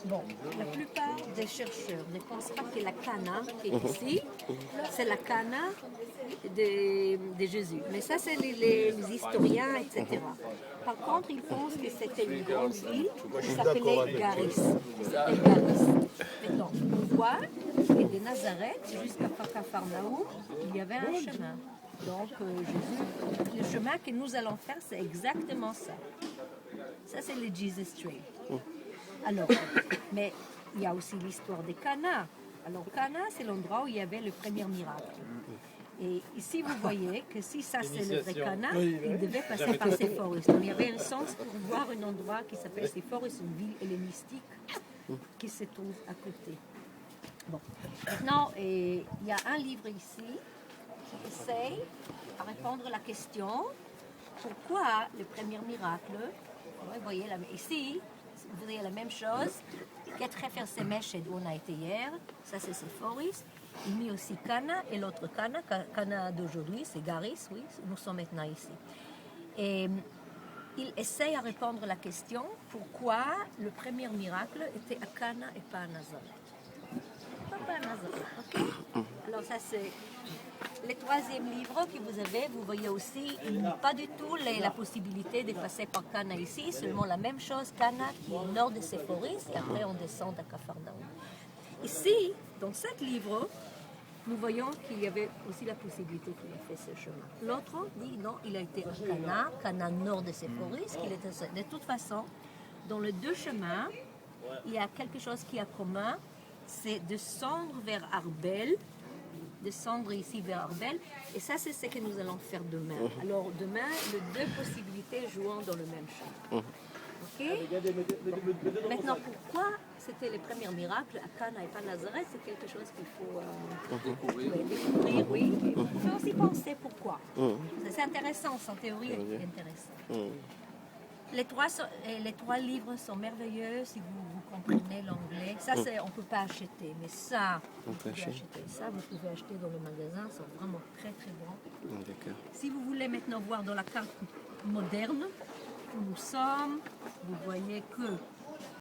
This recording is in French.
Bon, la plupart des chercheurs ne pensent pas que la Cana qui est ici, c'est la Cana de Jésus. Mais ça, c'est les historiens, etc. Par contre, ils pensent que c'était une grande ville qui s'appelait Garis. Maintenant, on voit que de Nazareth jusqu'à Capharnaüm, il y avait un chemin. Donc, Jésus, le chemin que nous allons faire, c'est exactement ça. Ça, c'est le Jesus Trail. Alors, mais il y a aussi l'histoire de Cana. Alors, Cana, c'est l'endroit où il y avait le premier miracle. Et ici, vous voyez que si ça, c'est le vrai Cana, il devait passer par Séphoris. Donc, il y avait un sens pour voir un endroit qui s'appelle Séphoris, une ville hellénistique qui se trouve à côté. Bon, maintenant, il y a un livre ici qui essaye à répondre à la question pourquoi le premier miracle, vous voyez ici, vous voyez la même chose, Ketrefer Semesh d'où on a été hier, ça c'est Séphoris, il met aussi Cana et l'autre Cana, Cana d'aujourd'hui, c'est Garis, oui, nous sommes maintenant ici. Et il essaye à répondre à la question pourquoi le premier miracle était à Cana et pas à Nazareth. Pas à Nazareth, ok? Alors ça c'est le troisième livre que vous avez, vous voyez aussi, il n'y a pas du tout la possibilité de passer par Cana ici, seulement la même chose, Cana qui est au nord de Séphoris, et après on descend à Capharnaüm. Ici, dans ce livre, nous voyons qu'il y avait aussi la possibilité qu'il ait fait ce chemin. L'autre dit non, il a été à Cana nord de Séphoris, qu'il était de toute façon, dans les deux chemins, il y a quelque chose qui est commun, c'est descendre vers Arbel, descendre ici vers Arbel, et ça c'est ce que nous allons faire demain. Alors demain, les deux possibilités jouant dans le même champ. Ok? Maintenant, pourquoi c'était le premier miracle à Cana et pas Nazareth, c'est quelque chose qu'il faut découvrir, oui. Il faut aussi penser pourquoi. C'est intéressant, en théorie est intéressant. Les trois livres sont merveilleux si vous comprenez l'anglais. Ça, on ne peut pas acheter, mais ça, vous pouvez acheter. Ça, vous pouvez acheter dans le magasin. Ils sont vraiment très, très bons. Si vous voulez maintenant voir dans la carte moderne où nous sommes, vous voyez que